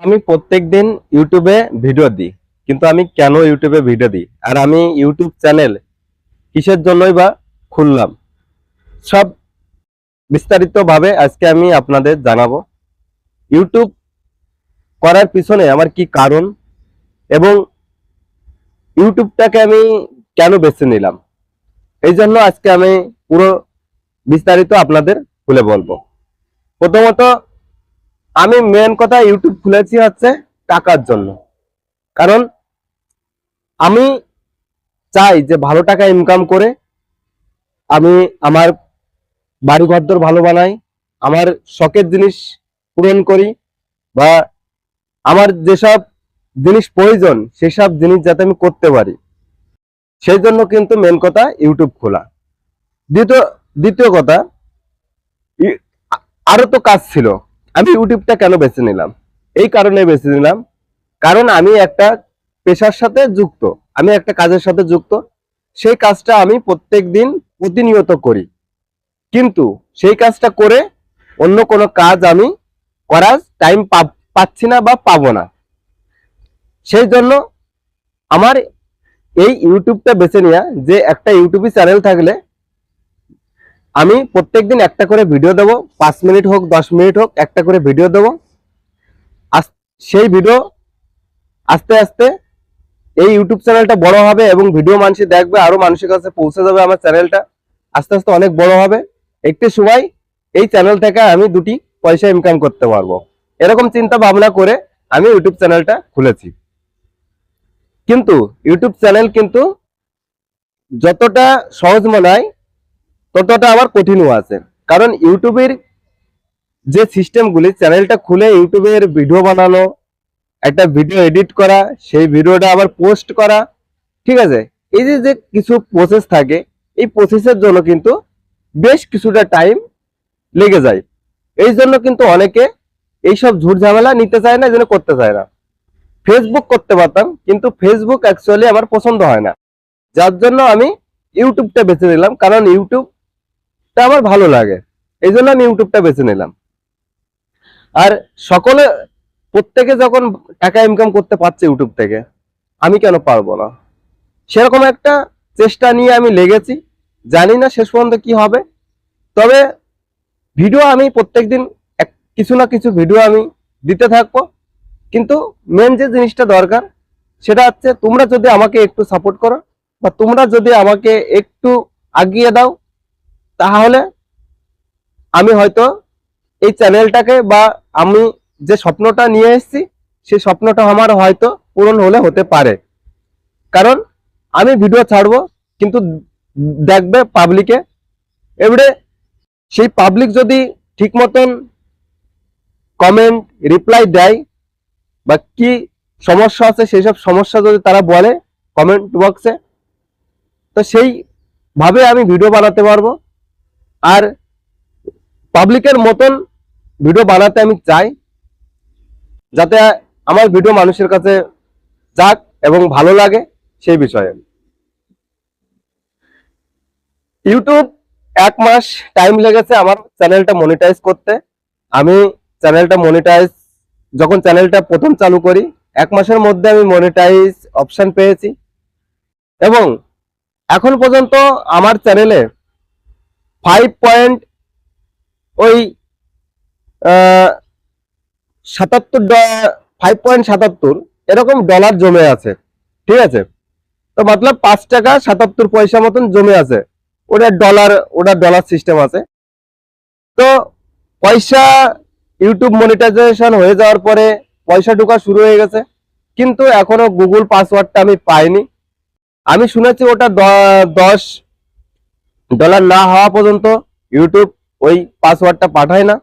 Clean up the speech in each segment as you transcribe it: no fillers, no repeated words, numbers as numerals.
আমি প্রত্যেকদিন ইউটিউবে ভিডিও দিই, কিন্তু আমি কেন ইউটিউবে ভিডিও দিই আর আমি ইউটিউব চ্যানেল কিসের জন্যই বা খুললাম, সব বিস্তারিত ভাবে আজকে আমি আপনাদের জানাবো। ইউটিউব করার পিছনে আমার কি কারণ এবং ইউটিউবটাকে আমি কেন বেছে নিলাম, এই জন্য আজকে আমি পুরো বিস্তারিত আপনাদের খুলে বলবো। প্রথমত, আমি মেন কথা ইউটিউব খুলেছি হচ্ছে টাকার জন্য। কারণ আমি চাই যে ভালো টাকা ইনকাম করে আমি আমার বাড়ি ঘরদর ভালো বানাই, আমার শখের জিনিস পূরণ করি, বা আমার যেসব জিনিস প্রয়োজন সেসব জিনিস যাতে আমি করতে পারি, সেই জন্য কিন্তু মেন কথা ইউটিউব খোলা। দ্বিতীয় দ্বিতীয় কথা, ই- আরো তো কাজ ছিল। আমি ইউটিউবটা কেন বেছে নিলাম, এই কারণে বেছে নিলাম কারণ আমি একটা পেশার সাথে যুক্ত, আমি একটা কাজের সাথে যুক্ত। সেই কাজটা আমি প্রত্যেক দিন প্রতিনিয়ত করি, কিন্তু সেই কাজটা করে অন্য কোনো কাজ আমি করার টাইম পাচ্ছি না বা পাবো না। সেই জন্য আমার এই ইউটিউবটা বেছে নেওয়া, যে একটা ইউটিউবে চ্যানেল থাকলে আমি প্রত্যেকদিন একটা করে ভিডিও দেবো, 5 মিনিট হোক 10 মিনিট হোক একটা করে ভিডিও দেবো। সেই ভিডিও আস্তে আস্তে এই ইউটিউব চ্যানেলটা বড় হবে এবং ভিডিও মানুষ দেখবে, আরো মানুষের কাছে পৌঁছে যাবে। আমার চ্যানেলটা আস্তে আস্তে অনেক বড় হবে। একটি সময় এই চ্যানেল থেকে আমি 2টি পয়সা ইনকাম করতে পারবো, এরকম চিন্তা ভাবনা করে আমি ইউটিউব চ্যানেলটা খুলেছি। কিন্তু ইউটিউব চ্যানেল কিন্তু যতটা সহজ মনে হয় ততটা আবার কঠিনও আছে। কারণ ইউটিউবের যে সিস্টেমগুলি, চ্যানেলটা খুলে ইউটিউবের ভিডিও বানানো, একটা ভিডিও এডিট করা, সেই ভিডিওটা আবার পোস্ট করা, ঠিক আছে, এই যে যে কিছু প্রসেস থাকে, এই প্রসেসের জন্য কিন্তু বেশ কিছুটা টাইম লেগে যায়। এই জন্য কিন্তু অনেকে এইসব ঝুট ঝামেলা নিতে চায় না, এই জন্য করতে চায় না। ফেসবুক করতে পারতাম, কিন্তু ফেসবুক অ্যাকচুয়ালি আমার পছন্দ হয় না, যার জন্য আমি ইউটিউবটা বেছে নিলাম। কারণ ইউটিউবটা আমার ভালো লাগে, এই জন্য আমি ইউটিউবটা বেছে নিলাম। আর সকলে, প্রত্যেকে যখন টাকা ইনকাম করতে পারছে ইউটিউব থেকে, আমি কেন পারবো না? সেরকম একটা চেষ্টা নিয়ে আমি লেগেছি। জানি না শেষ পর্যন্ত কি হবে, তবে ভিডিও আমি প্রত্যেকদিন কিছু না কিছু ভিডিও আমি দিতে থাকবো। কিন্তু মেন যে জিনিসটা দরকার সেটা হচ্ছে তোমরা যদি আমাকে একটু সাপোর্ট করো, বা তোমরা যদি আমাকে একটু আগিয়ে দাও, তাহলে আমি হয়তো এই চ্যানেলটাকে, বা আমি যে স্বপ্নটা নিয়ে এসেছি সেই স্বপ্নটা আমার হয়তো পূরণ হলে হতে পারে। কারণ আমি ভিডিও ছাড়বো, কিন্তু দেখবে পাবলিকে। এবারে সেই পাবলিক যদি ঠিক মতন কমেন্ট রিপ্লাই দেয়, বা কি সমস্যা আছে সেই সব সমস্যা যদি তারা বলে কমেন্ট বক্সে, তো সেই ভাবে আমি ভিডিও বানাতে পারবো। আর পাবলিকের মতন ভিডিও বানাতে আমি চাই, যাতে আমার ভিডিও মানুষের কাছে যাক এবং ভালো লাগে সেই বিষয়ে। ইউটিউব 1 মাস টাইম লেগেছে আমার চ্যানেলটা মনিটাইজ করতে। আমি চ্যানেলটা মনিটাইজ, যখন চ্যানেলটা প্রথম চালু করি 1 মাসের মধ্যে আমি মনিটাইজ অপশন পেয়েছি। এবং এখন পর্যন্ত আমার চ্যানেলে 5 ওই 5.77 এরকম ডলার জমে আছে, ঠিক আছে। তো মতলব 5 টাকা 77 পয়সা মতন জমে আছে। ওটা ডলার সিস্টেম আছে। তো পয়সা, ইউটিউব মনিটাইজেশন হয়ে যাওয়ার পরে পয়সা ঢোকা শুরু হয়ে গেছে, কিন্তু এখনো গুগল পাসওয়ার্ডটা আমি পাইনি। আমি শুনেছি ওটা $10 না হওয়া পর্যন্ত ইউটিউব ওই পাসওয়ার্ডটা পাঠায় না।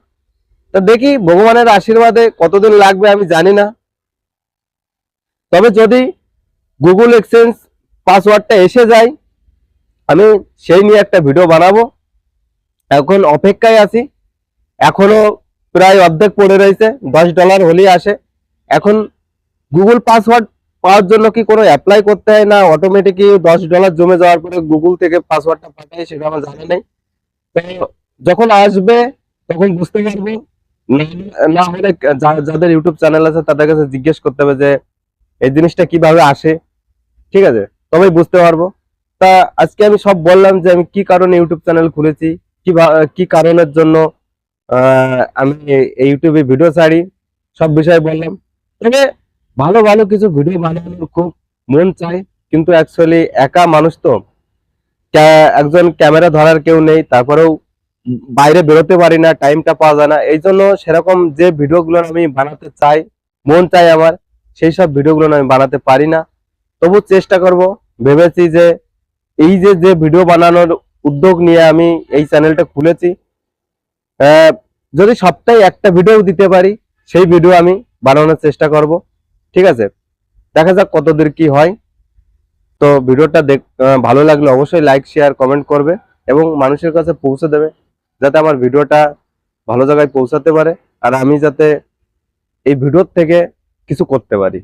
তো দেখি ভগবানের আশীর্বাদে কতদিন লাগবে আমি জানি না। তবে যদি গুগল এক্সচেঞ্জ পাসওয়ার্ডটা এসে যায়, আমি সেই নিয়ে একটা ভিডিও বানাবো। এখন অপেক্ষায় আছি, এখনো প্রায় অর্ধেক পড়ে রয়েছে, $10 হলেই আসে। এখন গুগল পাসওয়ার্ড পাওয়ার জন্য কি কোনো অ্যাপ্লাই করতে হয় না অটোমেটিকই $10 জমে যাওয়ার পরে গুগল থেকে পাসওয়ার্ডটা পাঠায়, সেটা আমার জানা নেই। তো যখন আসবে তখন বুঝতে পারবো না হলে যাদের ইউটিউব চ্যানেল আছে তাদের কাছে জিজ্ঞেস করতে হবে যে এই জিনিসটা কিভাবে আসে, ঠিক আছে, তবেই বুঝতে পারবো। তা আজকে আমি সব বললাম যে আমি কি কারণে ইউটিউব চ্যানেল খুলেছি, কি কারণের জন্য আমি এই ইউটিউবে ভিডিও ছাড়ি, সব বিষয়ে বললাম। তবে ভালো ভালো কিছু ভিডিও বানানোর খুব মন চায়, কিন্তু অ্যাকচুয়ালি একা মানুষ তো, একজন ক্যামেরা ধরার কেউ নেই, তারপরেও বাইরে বেরোতে পারি না, টাইমটা পাওয়া যায় না, এই জন্য সেরকম যে ভিডিওগুলো আমি বানাতে চাই, মন চাই আমার, সেই সব ভিডিওগুলো আমি বানাতে পারি না। তবু চেষ্টা করব, ভেবেছি যে এই যে যে ভিডিও বানানোর উদ্যোগ নিয়ে আমি এই চ্যানেলটা খুলেছি, আহ, যদি সপ্তাহে একটা ভিডিও দিতে পারি, সেই ভিডিও আমি বানানোর চেষ্টা করব। ঠিক আছে, দেখা যাক কতদূর কি হয়। তো ভিডিওটা ভালো লাগলে অবশ্যই লাইক শেয়ার কমেন্ট করবে এবং মানুষের কাছে পৌঁছে দেবে, যাতে আমার ভিডিওটা ভালো জায়গায় পৌঁছাতে পারে আর আমি যাতে এই ভিডিওর থেকে কিছু করতে পারি।